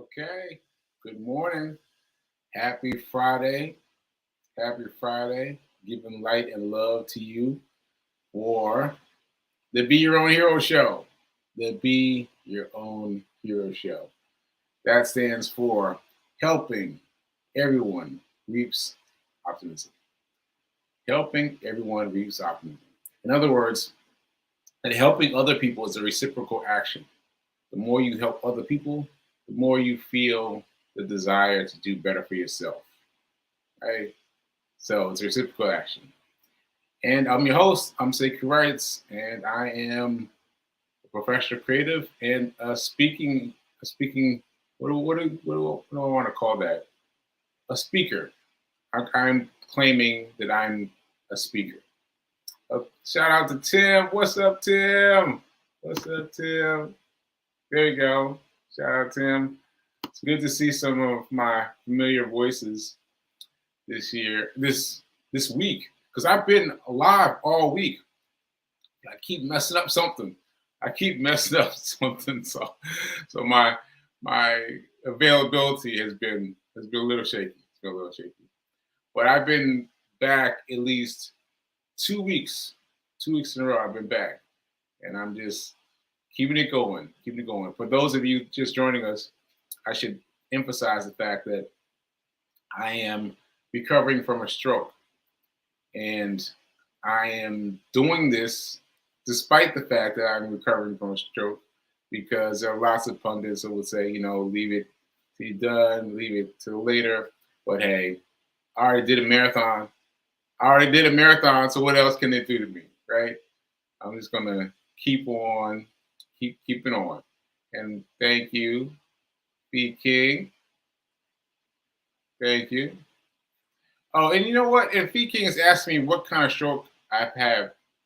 Okay. Good morning. Happy Friday. Happy Friday. Giving light and love to you for the Be Your Own Hero Show. The Be Your Own Hero Show. That stands for helping everyone reaps optimism. Helping everyone reaps optimism. In other words, that helping other people is a reciprocal action. The more you help other people, the more you feel the desire to do better for yourself. Right? So it's reciprocal action. And I'm your host, I'm Sekou Wrights, and I am a professional creative and a speaking, what do I want to call that? A speaker. I'm claiming that I'm a speaker. Shout out to Tim. What's up, Tim? What's up, Tim? There you go. Shout out, Tim. It's good to see some of my familiar voices this week, because I've been alive all week. I keep messing up something. So my availability has been a little shaky. It's been a little shaky. But I've been back at least 2 weeks. 2 weeks in a row I've been back. And I'm just keeping it going. For those of you just joining us, I should emphasize the fact that I am recovering from a stroke. And I am doing this despite the fact that I'm recovering from a stroke, because there are lots of pundits that would say, leave it till you're done, leave it till later. But hey, I already did a marathon. So what else can they do to me, right? I'm just gonna keep keeping on. And thank you, B King. Thank you. Oh, and you know what? And Fee King has asked me what kind of stroke I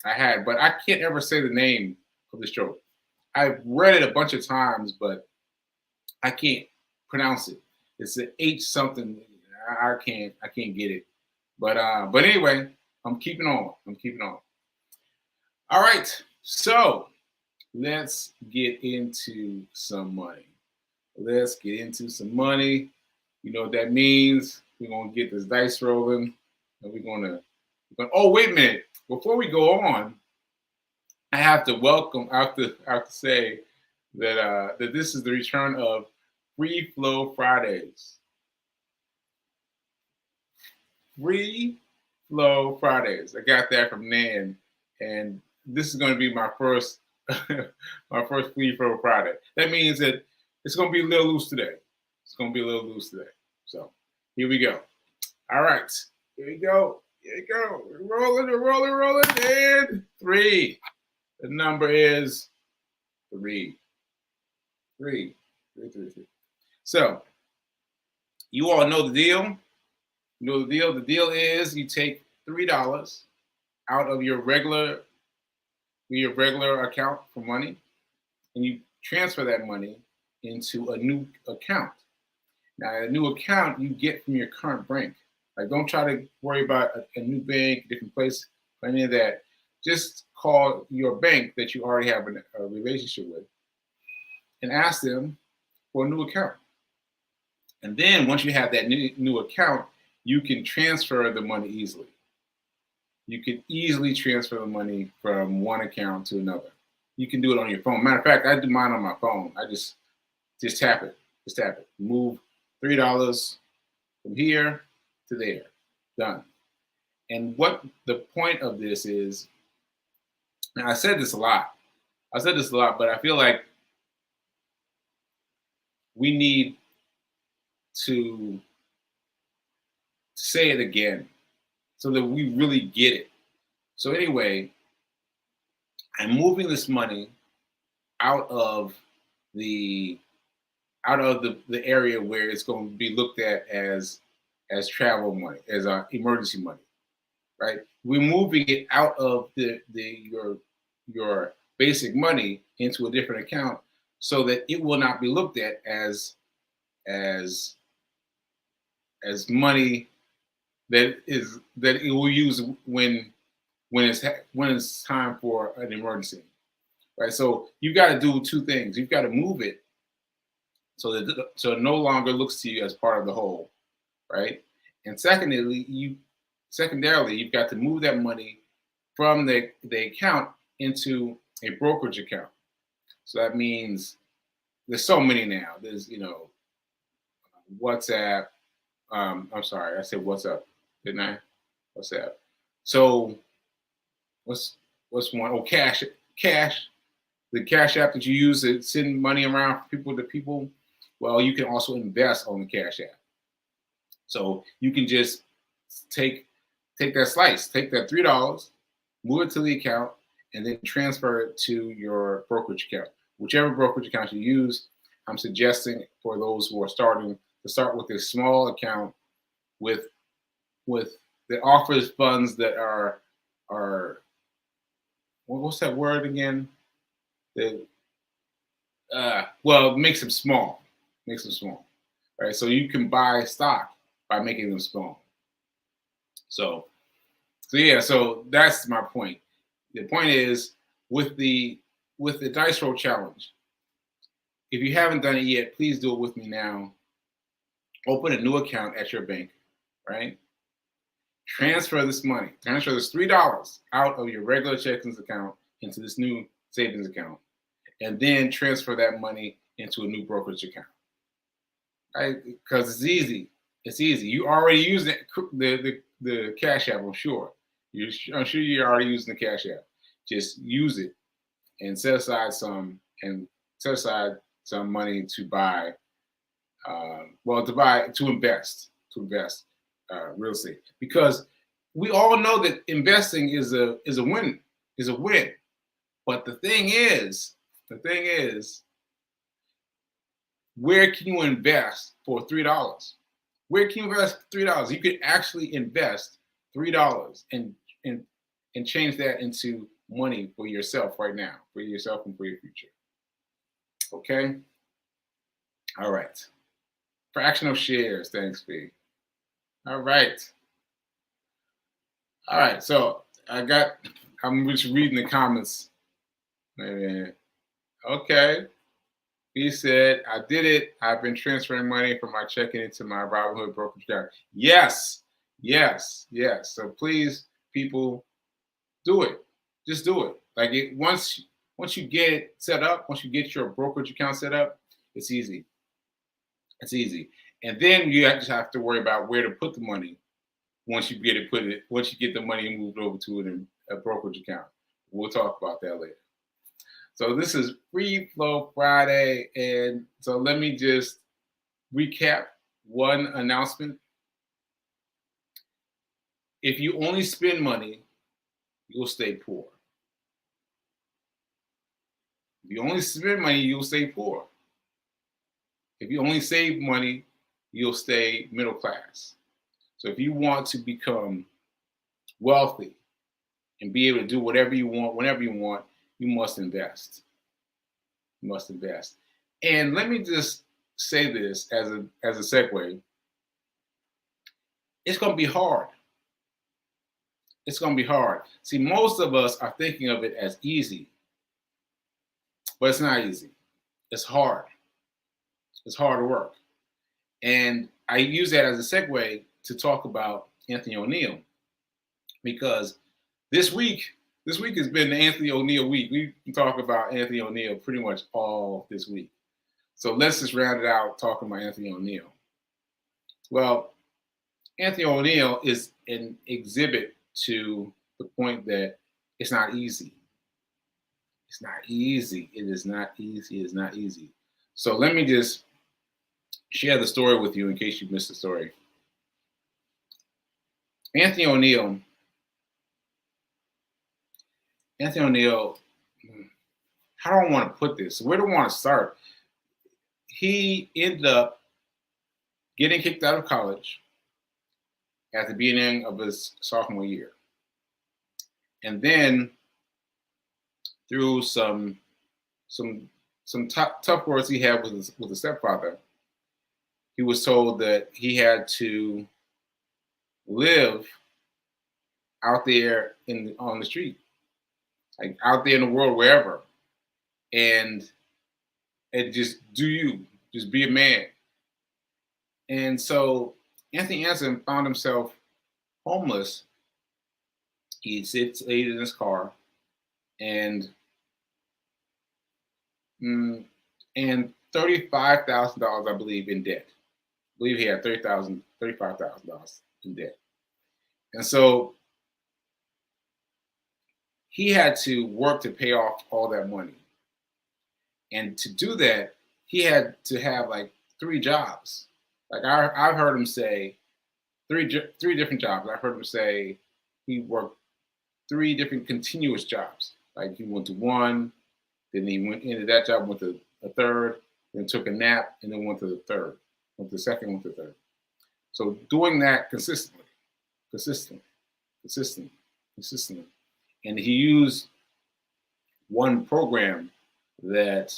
had, but I can't ever say the name of the stroke. I've read it a bunch of times, but I can't pronounce it. It's an H something. I can't get it. But anyway, I'm keeping on. All right. So let's get into some money. You know what that means? We're gonna get this dice rolling, and we're gonna. Oh, wait a minute! Before we go on, I have to welcome. I have to say that that this is the return of Free Flow Fridays. Free Flow Fridays. I got that from Nan, and this is going to be my first Free Flow Friday. That means that it's going to be a little loose today. So here we go. All right. Here we go. Rolling. And 3. The number is 3. 3. So you all know the deal. The deal is you take $3 out of your regular account for money, and you transfer that money into a new account. Now, a new account you get from your current bank. Like, don't try to worry about a new bank, different place, or any of that. Just call your bank that you already have a relationship with and ask them for a new account. And then once you have that new account, you can transfer the money easily. You can easily transfer the money from one account to another. You can do it on your phone. Matter of fact, I do mine on my phone. I just tap it. Move $3 from here to there. Done. And what the point of this is, and I said this a lot, but I feel like we need to say it again so that we really get it. So anyway, I'm moving this money out of the area where it's going to be looked at as travel money, as emergency money, right? We're moving it out of your basic money into a different account so that it will not be looked at as money that it will use when it's time for an emergency, right? So you've got to do 2 things. You've got to move it so that so it no longer looks to you as part of the whole, right? And secondarily, you've got to move that money from the account into a brokerage account. So that means there's so many now. There's WhatsApp. I'm sorry, I said WhatsApp, didn't I? WhatsApp. So what's one? Oh, Cash. The Cash app that you use to send money around from people to people. Well, you can also invest on the Cash app. So you can just take that slice, take that $3, move it to the account, and then transfer it to your brokerage account. Whichever brokerage account you use, I'm suggesting for those who are starting to start with a small account with that offers funds that are what's that word again? That well, makes them small. Makes them small. Right? So you can buy stock by making them small. So yeah, so that's my point. The point is with the dice roll challenge. If you haven't done it yet, please do it with me now. Open a new account at your bank, right? Transfer this money. Transfer this $3 out of your regular checking account into this new savings account, and then transfer that money into a new brokerage account. Right? Because it's easy. It's easy. You already use the Cash App, I'm sure. I'm sure you're already using the Cash App. Just use it and set aside some money to buy. To invest real estate, because we all know that investing is a win. But the thing is, where can you invest for $3? Where can you invest $3? You could actually invest $3 and change that into money for yourself right now, for yourself and for your future. Okay. All right. Fractional shares. Thanks, B. All right. So I'm just reading the comments. Okay. He said, I did it. I've been transferring money from my checking into my Robinhood brokerage account. Yes. So please, people, do it. Just do it. Like once you get it set up, once you get your brokerage account set up, it's easy. And then you just have to worry about where to put the money once you get the money moved over to a brokerage account. We'll talk about that later. So this is Free Flow Friday, and so let me just recap one announcement. If you only spend money, you'll stay poor. If you only spend money, you'll stay poor. If you only save money, you'll stay middle class. So if you want to become wealthy and be able to do whatever you want, whenever you want, you must invest. And let me just say this as a segue. It's going to be hard. See, most of us are thinking of it as easy, but it's not easy. It's hard. It's hard work. And I use that as a segue to talk about Anthony O'Neill, because this week has been the Anthony O'Neill week. We can talk about Anthony O'Neill pretty much all this week. So let's just round it out talking about Anthony O'Neill. Well, Anthony O'Neill is an exhibit to the point that it's not easy. It's not easy. It is not easy. It is not easy. So let me just share the story with you in case you missed the story. Anthony O'Neill, how do I want to put this? Where do I want to start? He ended up getting kicked out of college at the beginning of his sophomore year. And then through some tough words he had with his stepfather, he was told that he had to live out there on the street, like out there in the world, wherever, and just do you. Just be a man. And so Anthony Anderson found himself homeless. He sits laid in his car, and mm, and $35,000, I believe, in debt. I believe he had $35,000 in debt. And so he had to work to pay off all that money. And to do that, he had to have like 3 jobs. Like I've heard him say three different jobs. I've heard him say he worked 3 different continuous jobs. Like he went to one, then he went into that job, went to a third, then took a nap, and then went to the third, went to the second, went to the third. So doing that consistently, and he used one program that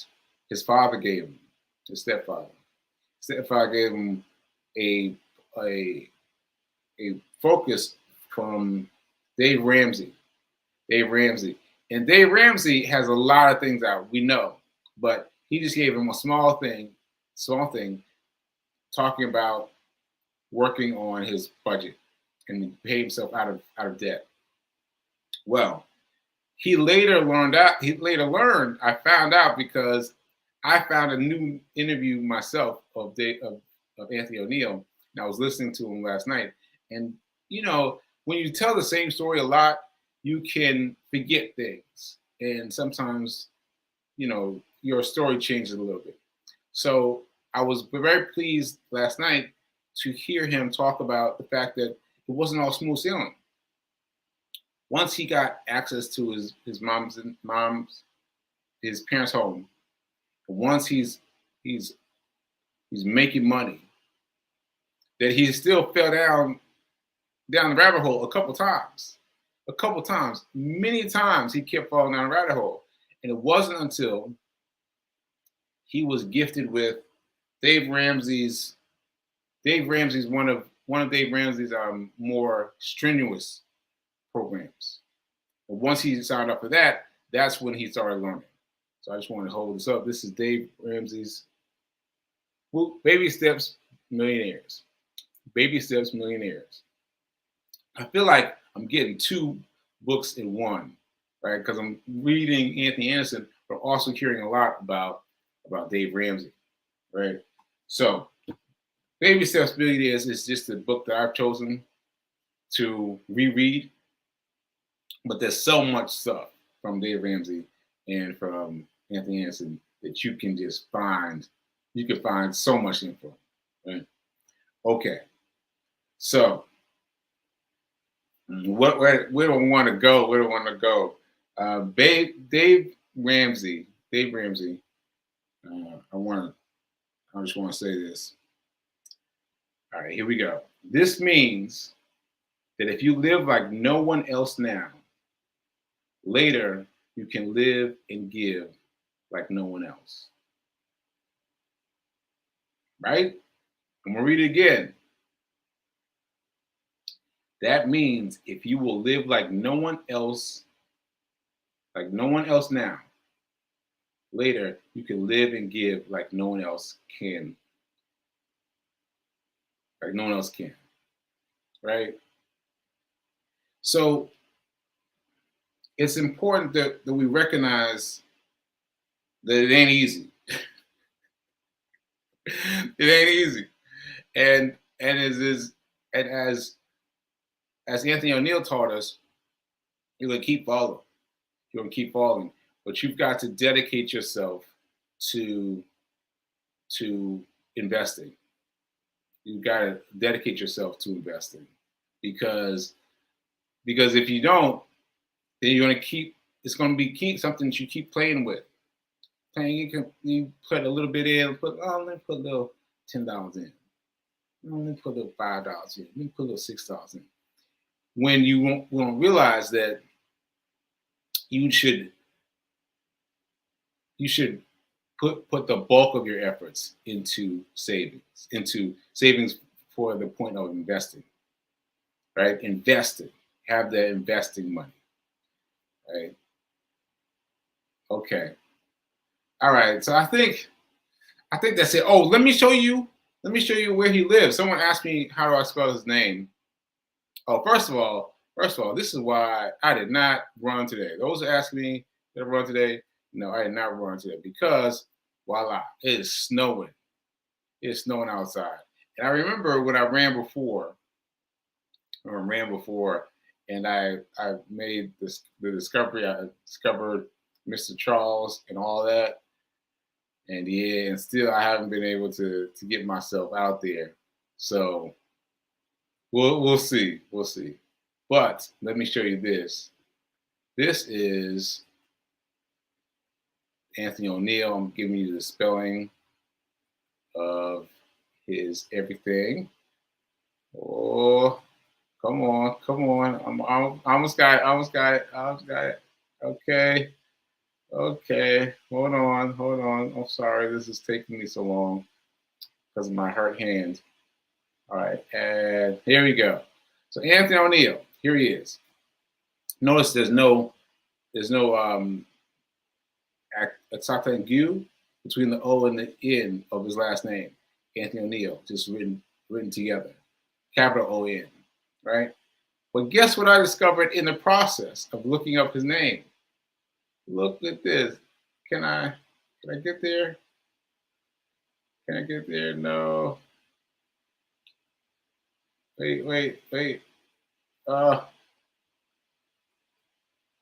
his father gave him, his stepfather. Stepfather gave him a focus from Dave Ramsey. And Dave Ramsey has a lot of things out, we know, but he just gave him a small thing, talking about working on his budget and pay himself out of debt. Well, he later learned, I found out because I found a new interview myself of Anthony O'Neill, and I was listening to him last night. And, when you tell the same story a lot, you can forget things. And sometimes, your story changes a little bit. So I was very pleased last night to hear him talk about the fact that it wasn't all smooth sailing. Once he got access to his parents' home, once he's making money, that he still fell down the rabbit hole a couple times. Many times he kept falling down the rabbit hole. And it wasn't until he was gifted with Dave Ramsey's one of Dave Ramsey's more strenuous programs. But once he signed up for that, that's when he started learning. So I just want to hold this up. This is Dave Ramsey's Baby Steps Millionaires. Baby Steps Millionaires. I feel like I'm getting 2 books in one, right? Because I'm reading Anthony Anderson, but also hearing a lot about Dave Ramsey, right? So Baby Steps Millionaires is just a book that I've chosen to reread, but there's so much stuff from Dave Ramsey and from Anthony Anderson that you can just find. You can find so much info, right? Okay, so where do I want to go? Where do I want to go? Dave Ramsey. I just want to say this. All right, here we go. This means that if you live like no one else now, later you can live and give like no one else. Right? I'm going to read it again. That means if you will live like no one else now, later you can live and give like no one else can. Like no one else can. Right? So it's important that we recognize that it ain't easy. It ain't easy. And as Anthony O'Neill taught us, you're gonna keep falling. But you've got to dedicate yourself to investing. You've got to dedicate yourself to investing. Because if you don't, then it's gonna be something that you keep playing with. You put a little bit in, let me put a little $10 in. Let me put a little $5 in. Let me put a little $6 in. When you won't realize that you should put the bulk of your efforts into savings for the point of investing, right? Investing, have that investing money, right? Okay. All right. So I think I think that's it. Oh, let me show you. Let me show you where he lives. Someone asked me how do I spell his name. Oh, first of all, this is why I did not run today. Those who ask me did I run today? No, I did not run today because voila, it is snowing. It's snowing outside. And I remember when I ran before, and I made the discovery. I discovered Mr. Charles and all that, and yeah, and still I haven't been able to get myself out there. So we'll see, we'll see. But let me show you this. This is Anthony O'Neill. I'm giving you the spelling of his everything. Oh, come on, come on. I almost got it. I almost got it. I almost got it. Okay. Okay. Hold on. Hold on. I'm sorry. This is taking me so long because of my hurt hand. All right. And here we go. So Anthony O'Neill, here he is. Notice there's no accent aigu between the O and the N of his last name. Anthony O'Neill, just written together. Capital O-N, right? But guess what I discovered in the process of looking up his name? Look at this. Can I get there? Can I get there? No. Wait.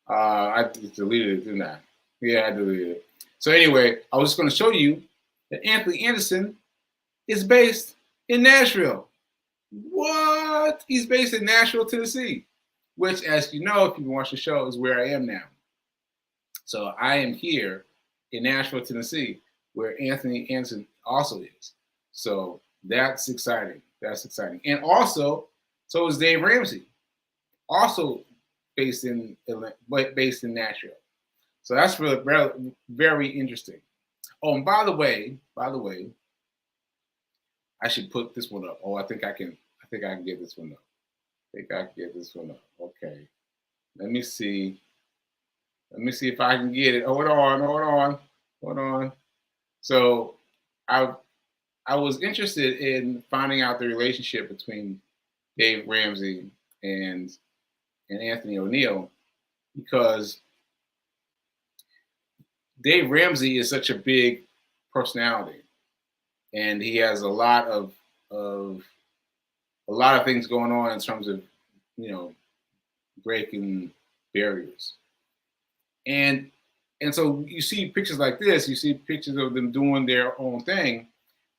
I just deleted it, didn't I? Yeah, I deleted it. So anyway, I was just going to show you that Anthony Anderson is based in Nashville. What? He's based in Nashville, Tennessee, which, as you know, if you watch the show, is where I am now. So I am here in Nashville, Tennessee, where Anthony Anderson also is. So that's exciting. That's exciting. And also, so is Dave Ramsey, also based in Nashville. So that's really very interesting. Oh, and by the way, I should put this one up. Oh, I think I can get this one up. Okay. Let me see if I can get it. Hold on. So I was interested in finding out the relationship between Dave Ramsey and Anthony O'Neill because Dave Ramsey is such a big personality, and he has a lot of things going on in terms of breaking barriers, and so you see pictures like this. You see pictures of them doing their own thing,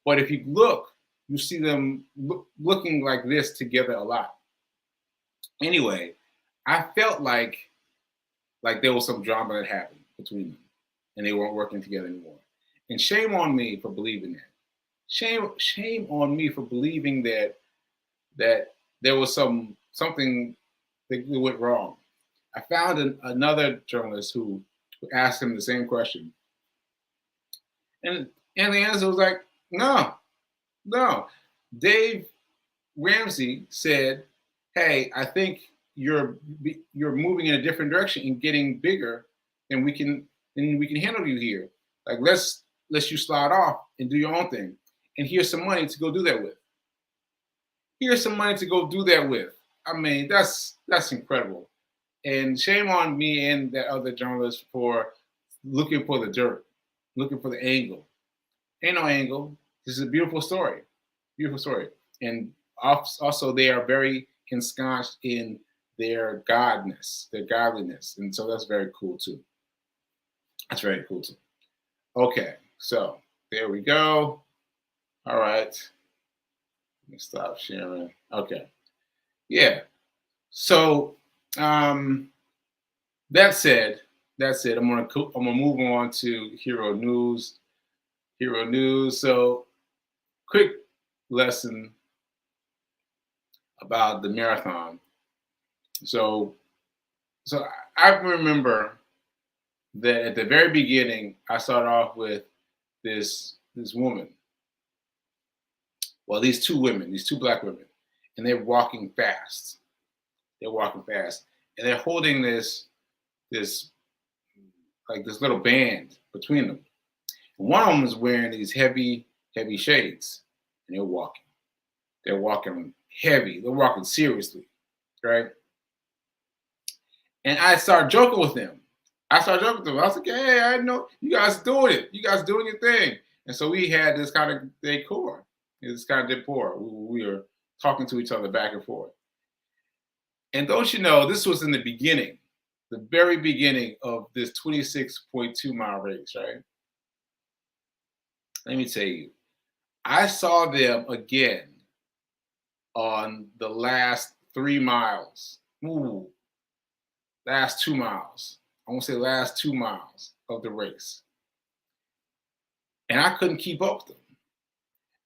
but if you look, you see them looking like this together a lot. Anyway, I felt like there was some drama that happened between them, and they weren't working together anymore. And shame on me for believing that. Shame on me for believing that there was something that went wrong. I found another journalist who asked him the same question, and the answer was like, no. Dave Ramsey said, "Hey, I think you're moving in a different direction and getting bigger, and we can handle you here. Like let's you slide off and do your own thing. And here's some money to go do that with. I mean, that's incredible. And shame on me and that other journalist for looking for the dirt, looking for the angle. Ain't no angle. This is a beautiful story. And also they are very ensconced in their godliness. And so that's very cool too. Okay, so there we go. All right. Let me stop sharing. Okay. Yeah. So that said, I'm gonna move on to Hero News. So quick lesson about the marathon. So I remember that at the very beginning, I started off with this woman. Well, these two black women, and they're walking fast. And they're holding this little band between them. One of them is wearing these heavy shades, and they're walking. They're walking heavy. They're walking seriously, right? And I started joking with them. I was like, hey, I know you guys doing it. You guys doing your thing. And so we had this kind of decor. This kind of decor. We were talking to each other back and forth. And don't you know, this was in the beginning, the very beginning of this 26.2-mile race, right? Let me tell you, I saw them again on the last 3 miles. Ooh, last 2 miles. I won't say last 2 miles of the race. And I couldn't keep up with them.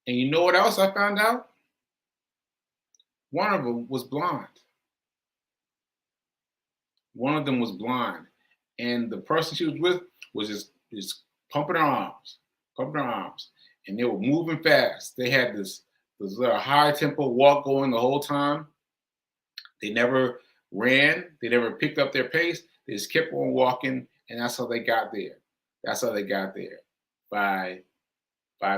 And you know what else I found out? One of them was blind. One of them was blind. And the person she was with was just pumping her arms. And they were moving fast. They had this little high tempo walk going the whole time. They never ran. They never picked up their pace. They just kept on walking, and that's how they got there. That's how they got there, by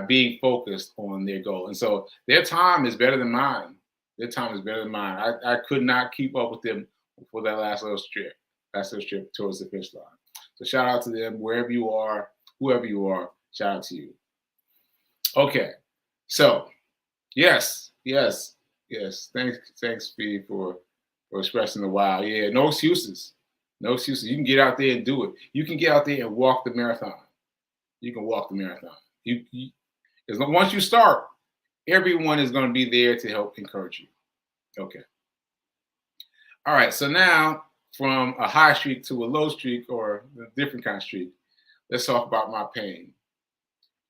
being focused on their goal. And so their time is better than mine. Their time is better than mine. I could not keep up with them for that last little strip towards the finish line. So shout out to them, wherever you are, whoever you are, shout out to you. Okay, so yes. Thanks, Fee, for expressing the wow. Yeah, no excuses. No excuses. You can get out there and do it. You can get out there and walk the marathon. You can walk the marathon. Once you start, everyone is going to be there to help encourage you. Okay. All right. So now, from a high streak to a low streak, or a different kind of streak, let's talk about my pain.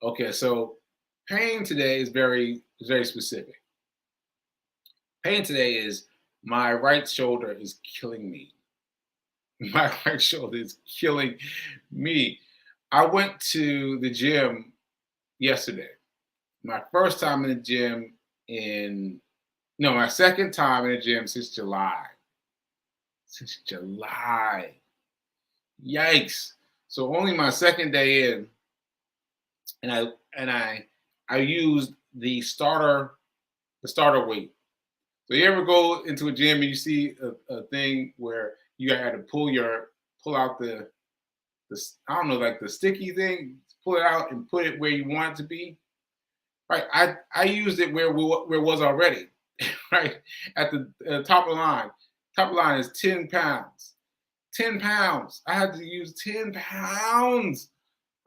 Okay. So pain today is very specific. Pain today is my right shoulder is killing me. My right shoulder is killing me. I went to the gym yesterday. My first time in the gym my second time in the gym since July. Yikes. So only my second day in, and I used the starter weight. So you ever go into a gym and you see a thing where you got to pull out the I don't know, like the sticky thing, pull it out and put it where you want it to be. Right. I used it where it was already. Right. At the top of the line. Top of the line is 10 pounds. 10 pounds. I had to use 10 pounds.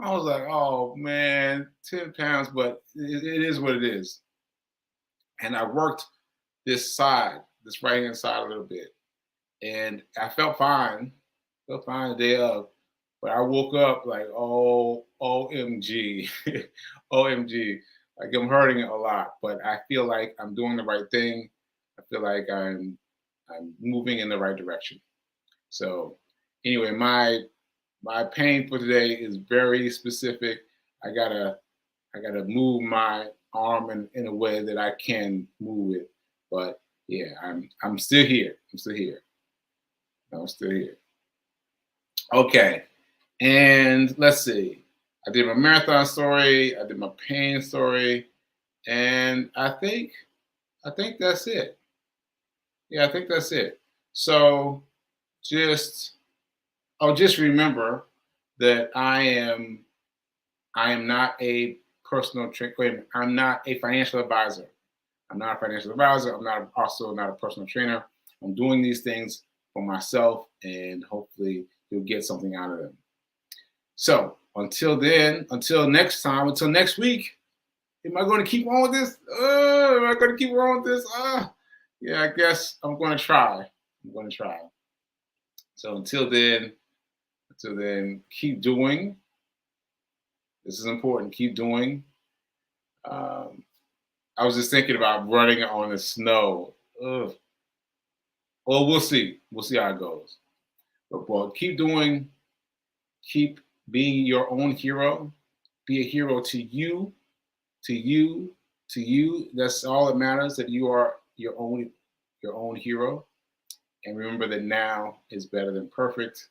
I was like, oh man, 10 pounds, but it is what it is. And I worked this right hand side a little bit. And I felt fine. The day of. But I woke up like, oh, OMG. OMG. Like I'm hurting it a lot. But I feel like I'm doing the right thing. I feel like I'm moving in the right direction. So anyway, my pain for today is very specific. I gotta move my arm in a way that I can move it. But yeah, I'm still here. I'm still here. Okay. And let's see. I did my marathon story, I did my pain story, and I think that's it. Yeah, I think that's it. So just remember that I am not a personal trainer. I'm not a financial advisor. I'm also not a personal trainer. I'm doing these things for myself, and hopefully you'll get something out of them. So until next week, am I going to keep on with this? Yeah, I guess I'm going to try. So until then, keep doing. This is important. Keep doing. I was just thinking about running on the snow. Ugh. Well, we'll see. We'll see how it goes. But keep doing. Keep being your own hero. Be a hero to you. That's all that matters. That you are your own hero. And remember that now is better than perfect.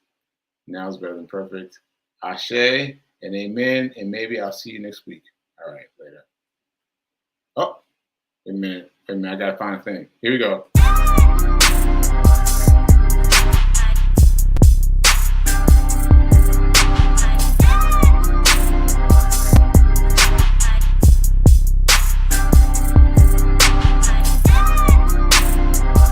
Now is better than perfect. Ashe and amen. And maybe I'll see you next week. All right, later. Oh, wait a minute. I got to find a thing. Here we go.